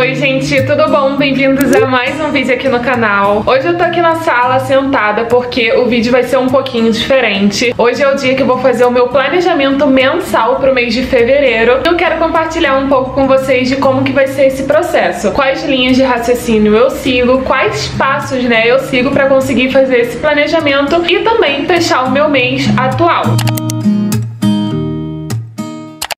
Oi gente, tudo bom? Bem-vindos a mais um vídeo aqui no canal. Hoje eu tô aqui na sala sentada porque o vídeo vai ser um pouquinho diferente. Hoje é o dia que eu vou fazer o meu planejamento mensal pro mês de fevereiro. Eu quero compartilhar um pouco com vocês de como que vai ser esse processo. Quais linhas de raciocínio eu sigo, quais passos, eu sigo pra conseguir fazer esse planejamento e também fechar o meu mês atual.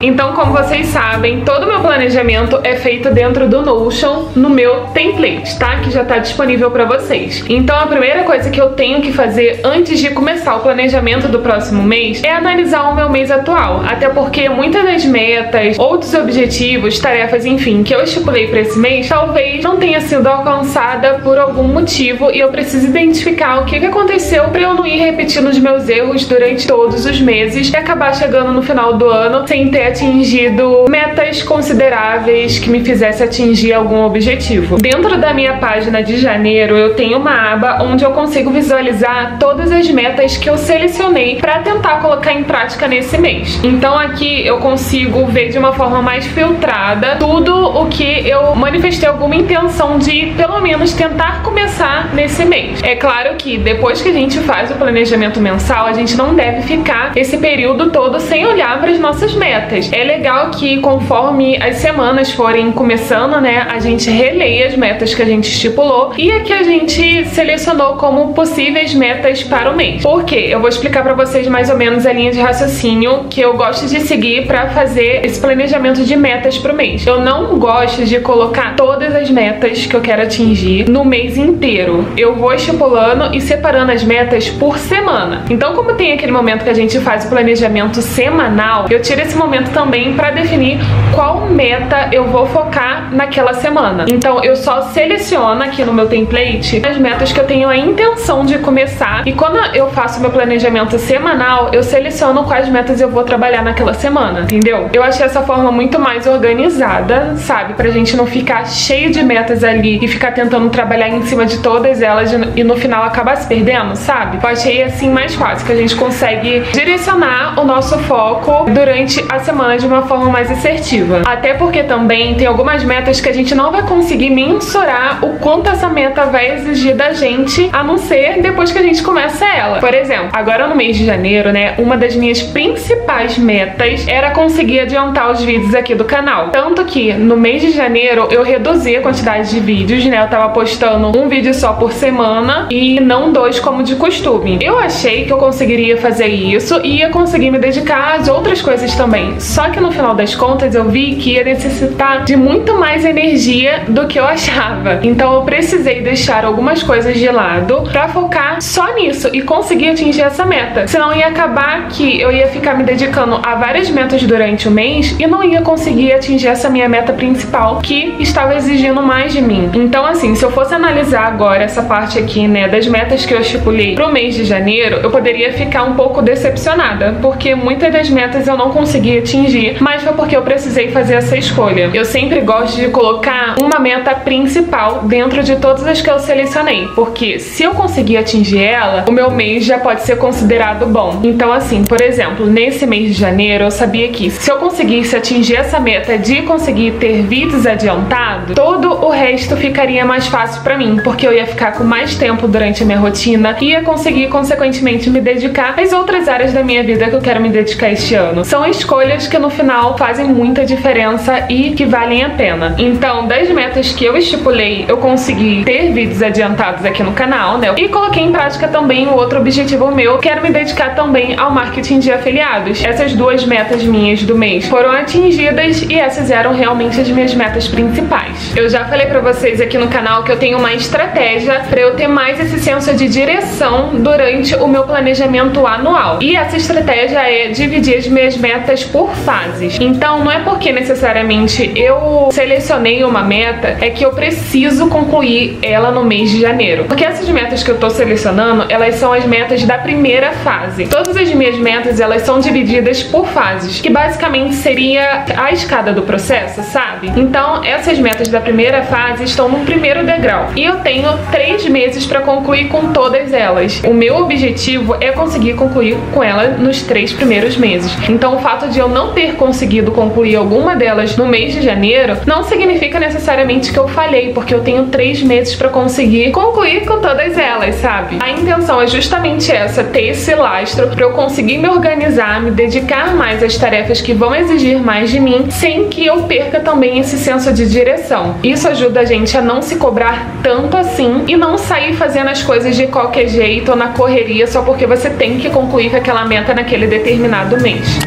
Então, como vocês sabem, todo o meu planejamento é feito dentro do Notion, no meu template, tá? Que já tá disponível pra vocês. Então, a primeira coisa que eu tenho que fazer antes de começar o planejamento do próximo mês é analisar o meu mês atual. Até porque muitas das metas, outros objetivos, tarefas, enfim, que eu estipulei pra esse mês, talvez não tenha sido alcançada por algum motivo e eu preciso identificar o que aconteceu pra eu não ir repetindo os meus erros durante todos os meses e acabar chegando no final do ano sem ter atingido metas consideráveis que me fizesse atingir algum objetivo. Dentro da minha página de janeiro, eu tenho uma aba onde eu consigo visualizar todas as metas que eu selecionei para tentar colocar em prática nesse mês. Então aqui eu consigo ver de uma forma mais filtrada tudo o que eu manifestei alguma intenção de, pelo menos, tentar começar nesse mês. É claro que depois que a gente faz o planejamento mensal, a gente não deve ficar esse período todo sem olhar para as nossas metas. É legal que conforme as semanas forem começando, a gente releia as metas que a gente estipulou e a que a gente selecionou como possíveis metas para o mês. Por quê? Eu vou explicar pra vocês mais ou menos a linha de raciocínio que eu gosto de seguir pra fazer esse planejamento de metas pro mês. Eu não gosto de colocar todas as metas que eu quero atingir no mês inteiro. Eu vou estipulando e separando as metas por semana. Então, como tem aquele momento que a gente faz o planejamento semanal, eu tiro esse momento também para definir qual meta eu vou focar naquela semana. Então eu só seleciono aqui no meu template as metas que eu tenho a intenção de começar e quando eu faço meu planejamento semanal, eu seleciono quais metas eu vou trabalhar naquela semana, entendeu? Eu achei essa forma muito mais organizada, sabe? Pra gente não ficar cheio de metas ali e ficar tentando trabalhar em cima de todas elas e no final acabar se perdendo, sabe? Eu achei assim mais fácil, que a gente consegue direcionar o nosso foco durante a semana de uma forma mais assertiva. Até porque também tem algumas metas que a gente não vai conseguir mensurar o quanto essa meta vai exigir da gente, a não ser depois que a gente começa ela. Por exemplo, agora no mês de janeiro, uma das minhas principais metas era conseguir adiantar os vídeos aqui do canal. Tanto que no mês de janeiro eu reduzi a quantidade de vídeos, eu tava postando um vídeo só por semana e não dois como de costume. Eu achei que eu conseguiria fazer isso e ia conseguir me dedicar às outras coisas também. Só que no final das contas eu vi que ia necessitar de muito mais energia do que eu achava. Então eu precisei deixar algumas coisas de lado pra focar só nisso e conseguir atingir essa meta. Senão ia acabar que eu ia ficar me dedicando a várias metas durante o mês e não ia conseguir atingir essa minha meta principal que estava exigindo mais de mim. Então assim, se eu fosse analisar agora essa parte aqui, das metas que eu estipulei pro mês de janeiro, eu poderia ficar um pouco decepcionada, porque muitas das metas eu não consegui atingir, mas foi porque eu precisei fazer essa escolha. Eu sempre gosto de colocar uma meta principal dentro de todas as que eu selecionei, porque se eu conseguir atingir ela, o meu mês já pode ser considerado bom. Então assim, por exemplo, nesse mês de janeiro eu sabia que se eu conseguisse atingir essa meta de conseguir ter vídeos adiantados, todo o resto ficaria mais fácil pra mim, porque eu ia ficar com mais tempo durante a minha rotina e ia conseguir consequentemente me dedicar às outras áreas da minha vida que eu quero me dedicar este ano. São escolhas que no final fazem muita diferença e que valem a pena. Então, das metas que eu estipulei, eu consegui ter vídeos adiantados aqui no canal, e coloquei em prática também o outro objetivo meu, quero me dedicar também ao marketing de afiliados. Essas duas metas minhas do mês foram atingidas e essas eram realmente as minhas metas principais. Eu já falei pra vocês aqui no canal que eu tenho uma estratégia pra eu ter mais esse senso de direção durante o meu planejamento anual. E essa estratégia é dividir as minhas metas por fases. Então não é porque necessariamente eu selecionei uma meta é que eu preciso concluir ela no mês de janeiro. Porque essas metas que eu tô selecionando, elas são as metas da primeira fase. Todas as minhas metas, elas são divididas por fases, que basicamente seria a escada do processo, sabe? Então essas metas da primeira fase estão no primeiro degrau. E eu tenho 3 meses pra concluir com todas elas. O meu objetivo é conseguir concluir com ela nos 3 primeiros meses. Então o fato de eu não não ter conseguido concluir alguma delas no mês de janeiro, não significa necessariamente que eu falhei, porque eu tenho 3 meses para conseguir concluir com todas elas, sabe? A intenção é justamente essa, ter esse lastro para eu conseguir me organizar, me dedicar mais às tarefas que vão exigir mais de mim, sem que eu perca também esse senso de direção. Isso ajuda a gente a não se cobrar tanto assim e não sair fazendo as coisas de qualquer jeito ou na correria só porque você tem que concluir com aquela meta naquele determinado mês.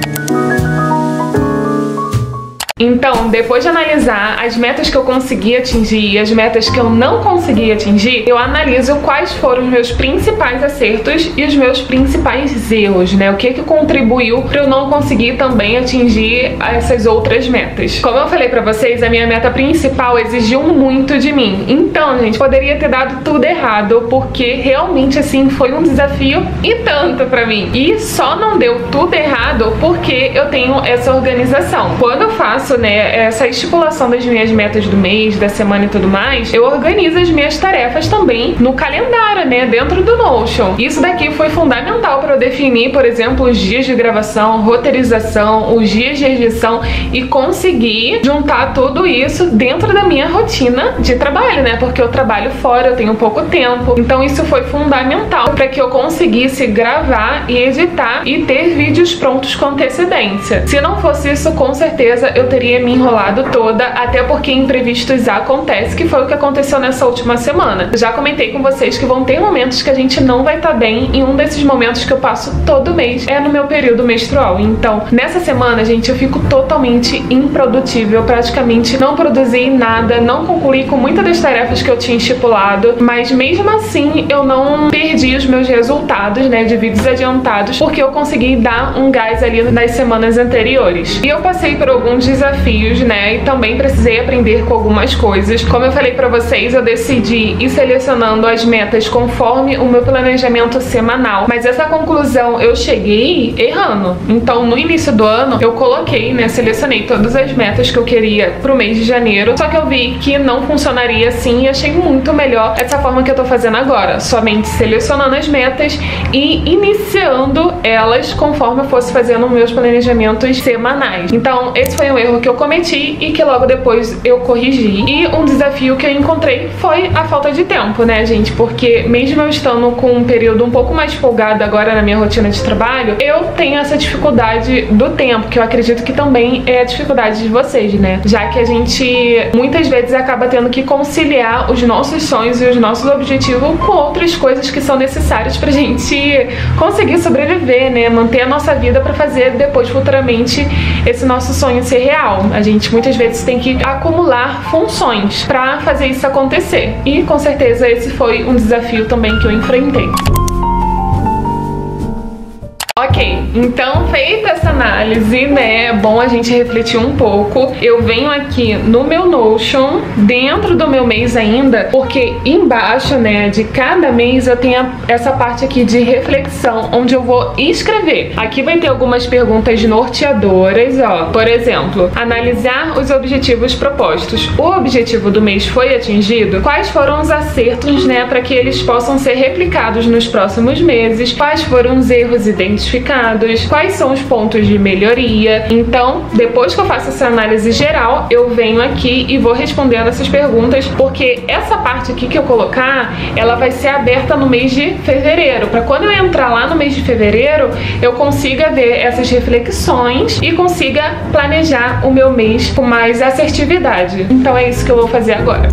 Então, depois de analisar as metas que eu consegui atingir e as metas que eu não consegui atingir, eu analiso quais foram os meus principais acertos e os meus principais erros, né? O que contribuiu para eu não conseguir também atingir essas outras metas. Como eu falei pra vocês, a minha meta principal exigiu muito de mim. Então, gente, poderia ter dado tudo errado, porque realmente, assim, foi um desafio e tanto pra mim. E só não deu tudo errado porque eu tenho essa organização. Quando eu faço, né, essa estipulação das minhas metas do mês, da semana e tudo mais, eu organizo as minhas tarefas também no calendário, né, dentro do Notion. Isso daqui foi fundamental para eu definir, por exemplo, os dias de gravação, roteirização, os dias de edição e conseguir juntar tudo isso dentro da minha rotina de trabalho, né, porque eu trabalho fora, eu tenho pouco tempo. Então isso foi fundamental para que eu conseguisse gravar e editar e ter vídeos prontos com antecedência. Se não fosse isso, com certeza eu teria me enrolado toda, até porque imprevistos acontecem, que foi o que aconteceu nessa última semana. Já comentei com vocês que vão ter momentos que a gente não vai estar bem, e um desses momentos que eu passo todo mês é no meu período menstrual. Então, nessa semana, gente, eu fico totalmente improdutível, eu praticamente não produzi nada, não concluí com muitas das tarefas que eu tinha estipulado, mas mesmo assim eu não perdi os meus resultados, né, de vídeos adiantados, porque eu consegui dar um gás ali nas semanas anteriores. E eu passei por alguns desafios, né, e também precisei aprender com algumas coisas. Como eu falei pra vocês, eu decidi ir selecionando as metas conforme o meu planejamento semanal, mas essa conclusão eu cheguei errando. Então, no início do ano, eu coloquei, né, selecionei todas as metas que eu queria pro mês de janeiro, só que eu vi que não funcionaria assim e achei muito melhor essa forma que eu tô fazendo agora, somente selecionando as metas e iniciando elas conforme eu fosse fazendo meus planejamentos semanais. Então, esse foi um erro que eu cometi e que logo depois eu corrigi. E um desafio que eu encontrei foi a falta de tempo, né, gente? Porque mesmo eu estando com um período um pouco mais folgado agora na minha rotina de trabalho, eu tenho essa dificuldade do tempo, que eu acredito que também é a dificuldade de vocês, né? Já que a gente muitas vezes acaba tendo que conciliar os nossos sonhos e os nossos objetivos com outras coisas que são necessárias pra gente conseguir sobreviver, né? Manter a nossa vida pra fazer depois, futuramente, esse nosso sonho ser real. A gente muitas vezes tem que acumular funções pra fazer isso acontecer. E com certeza esse foi um desafio também que eu enfrentei. Ok, então feita essa análise, né, é bom a gente refletir um pouco. Eu venho aqui no meu Notion, dentro do meu mês ainda, porque embaixo, né, de cada mês eu tenho essa parte aqui de reflexão, onde eu vou escrever. Aqui vai ter algumas perguntas norteadoras, ó. Por exemplo, analisar os objetivos propostos. O objetivo do mês foi atingido? Quais foram os acertos, né, para que eles possam ser replicados nos próximos meses? Quais foram os erros identificados? Quais são os pontos de melhoria? Então, depois que eu faço essa análise geral, eu venho aqui e vou respondendo essas perguntas, porque essa parte aqui que eu colocar, ela vai ser aberta no mês de fevereiro, para quando eu entrar lá no mês de fevereiro, eu consiga ver essas reflexões e consiga planejar o meu mês com mais assertividade. Então é isso que eu vou fazer agora.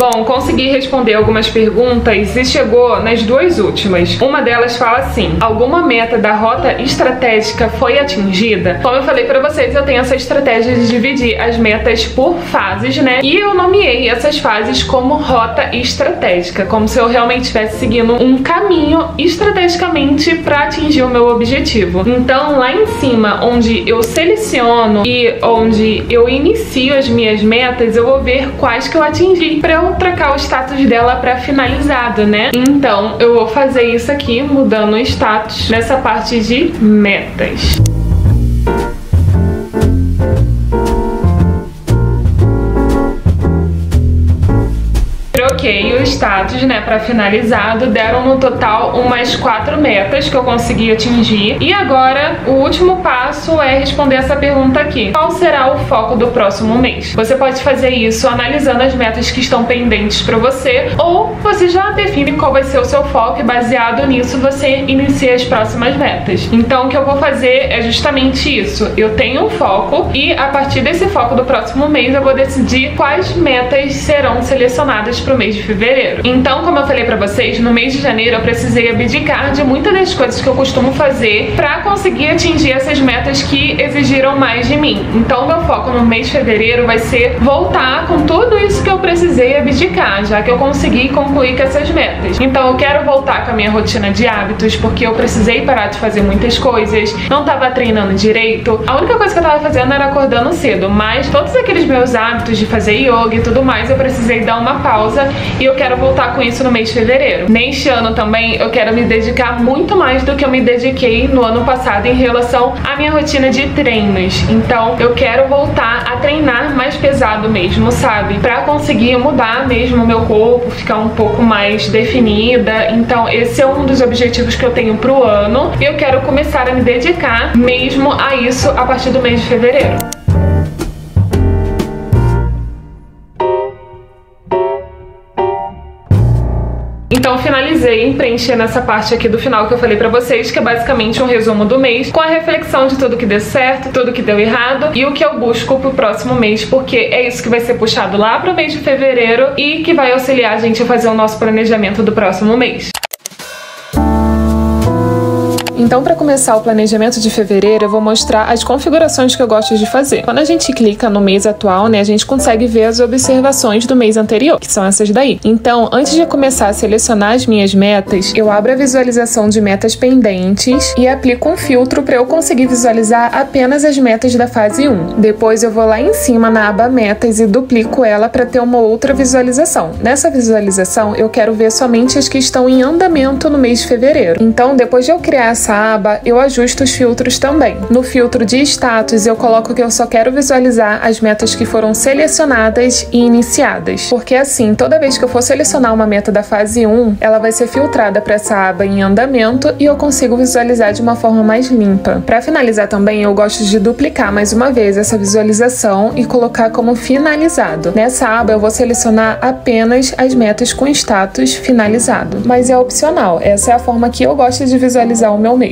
Bom, consegui responder algumas perguntas e chegou nas duas últimas. Uma delas fala assim: alguma meta da rota estratégica foi atingida? Como eu falei pra vocês, eu tenho essa estratégia de dividir as metas por fases, né? E eu nomeei essas fases como rota estratégica, como se eu realmente estivesse seguindo um caminho estrategicamente pra atingir o meu objetivo. Então, lá em cima, onde eu seleciono e onde eu inicio as minhas metas, eu vou ver quais que eu atingi, pra eu trocar o status dela pra finalizado, né? Então eu vou fazer isso aqui, mudando o status nessa parte de metas. status, né, pra finalizado, deram no total umas 4 metas que eu consegui atingir. E agora, o último passo é responder essa pergunta aqui: qual será o foco do próximo mês? Você pode fazer isso analisando as metas que estão pendentes pra você, ou você já define qual vai ser o seu foco e baseado nisso você inicia as próximas metas. Então o que eu vou fazer é justamente isso. Eu tenho um foco e a partir desse foco do próximo mês eu vou decidir quais metas serão selecionadas para o mês de fevereiro. Então, como eu falei pra vocês, no mês de janeiro eu precisei abdicar de muitas das coisas que eu costumo fazer pra conseguir atingir essas metas que exigiram mais de mim. Então meu foco no mês de fevereiro vai ser voltar com tudo isso que eu precisei abdicar, já que eu consegui concluir com essas metas. Então eu quero voltar com a minha rotina de hábitos, porque eu precisei parar de fazer muitas coisas, não tava treinando direito. A única coisa que eu tava fazendo era acordando cedo, mas todos aqueles meus hábitos de fazer yoga e tudo mais, eu precisei dar uma pausa e eu quero voltar com isso no mês de fevereiro. Neste ano também eu quero me dedicar muito mais do que eu me dediquei no ano passado em relação à minha rotina de treinos. Então eu quero voltar a treinar mais pesado mesmo, sabe? Pra conseguir mudar mesmo o meu corpo, ficar um pouco mais definida. Então esse é um dos objetivos que eu tenho pro ano e eu quero começar a me dedicar mesmo a isso a partir do mês de fevereiro. Então finalizei preenchendo essa parte aqui do final que eu falei pra vocês, que é basicamente um resumo do mês, com a reflexão de tudo que deu certo, tudo que deu errado e o que eu busco pro próximo mês, porque é isso que vai ser puxado lá pro mês de fevereiro e que vai auxiliar a gente a fazer o nosso planejamento do próximo mês. Então, para começar o planejamento de fevereiro, eu vou mostrar as configurações que eu gosto de fazer. Quando a gente clica no mês atual, né, a gente consegue ver as observações do mês anterior, que são essas daí. Então, antes de começar a selecionar as minhas metas, eu abro a visualização de metas pendentes e aplico um filtro para eu conseguir visualizar apenas as metas da fase 1. Depois eu vou lá em cima na aba metas e duplico ela para ter uma outra visualização. Nessa visualização, eu quero ver somente as que estão em andamento no mês de fevereiro. Então, depois de eu criar essa aba, eu ajusto os filtros também. No filtro de status, eu coloco que eu só quero visualizar as metas que foram selecionadas e iniciadas. Porque assim, toda vez que eu for selecionar uma meta da fase 1, ela vai ser filtrada para essa aba em andamento e eu consigo visualizar de uma forma mais limpa. Para finalizar também, eu gosto de duplicar mais uma vez essa visualização e colocar como finalizado. Nessa aba, eu vou selecionar apenas as metas com status finalizado. Mas é opcional, essa é a forma que eu gosto de visualizar o meu mês.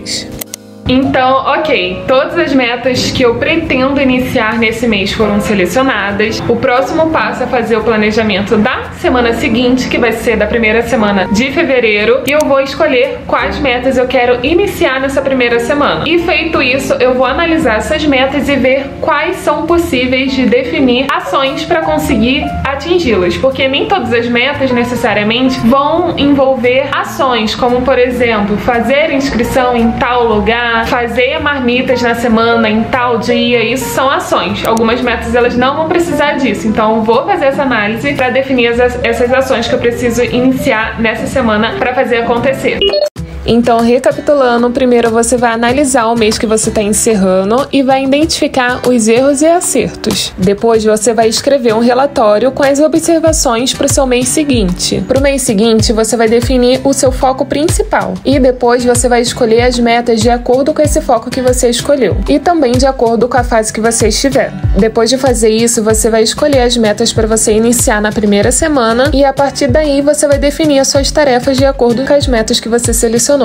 Então, ok, todas as metas que eu pretendo iniciar nesse mês foram selecionadas. O próximo passo é fazer o planejamento da semana seguinte, que vai ser da primeira semana de fevereiro, e eu vou escolher quais metas eu quero iniciar nessa primeira semana. E feito isso, eu vou analisar essas metas e ver quais são possíveis de definir ações para conseguir atingi-las, porque nem todas as metas necessariamente vão envolver ações, como por exemplo, fazer inscrição em tal lugar, fazer marmitas na semana em tal dia. Isso são ações. Algumas metas elas não vão precisar disso, então eu vou fazer essa análise para definir essas ações que eu preciso iniciar nessa semana para fazer acontecer. Então, recapitulando, primeiro você vai analisar o mês que você está encerrando e vai identificar os erros e acertos. Depois você vai escrever um relatório com as observações para o seu mês seguinte. Para o mês seguinte, você vai definir o seu foco principal e depois você vai escolher as metas de acordo com esse foco que você escolheu e também de acordo com a fase que você estiver. Depois de fazer isso, você vai escolher as metas para você iniciar na primeira semana e a partir daí você vai definir as suas tarefas de acordo com as metas que você selecionou.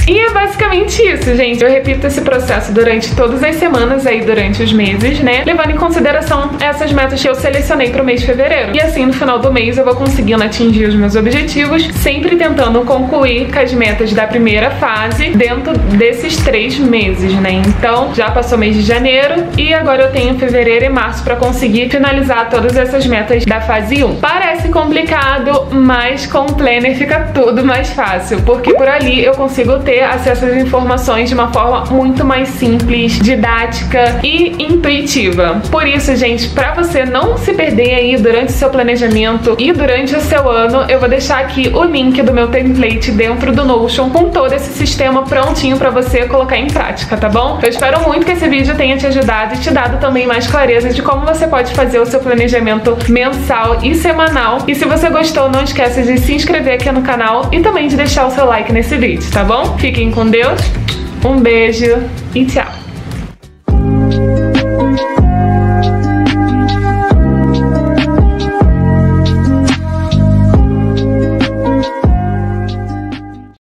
E é basicamente isso, gente. Eu repito esse processo durante todas as semanas aí, durante os meses, né? Levando em consideração essas metas que eu selecionei para o mês de fevereiro. E assim, no final do mês, eu vou conseguindo atingir os meus objetivos, sempre tentando concluir com as metas da primeira fase dentro desses 3 meses, né? Então, já passou o mês de janeiro e agora eu tenho fevereiro e março para conseguir finalizar todas essas metas da fase 1. Parece complicado, mas com o planner fica tudo mais fácil, porque por ali eu consigo ter ter acesso às informações de uma forma muito mais simples, didática e intuitiva. Por isso, gente, para você não se perder aí durante o seu planejamento e durante o seu ano, eu vou deixar aqui o link do meu template dentro do Notion com todo esse sistema prontinho para você colocar em prática, tá bom? Eu espero muito que esse vídeo tenha te ajudado e te dado também mais clareza de como você pode fazer o seu planejamento mensal e semanal. E se você gostou, não esqueça de se inscrever aqui no canal e também de deixar o seu like nesse vídeo, tá bom? Fiquem com Deus, um beijo e tchau!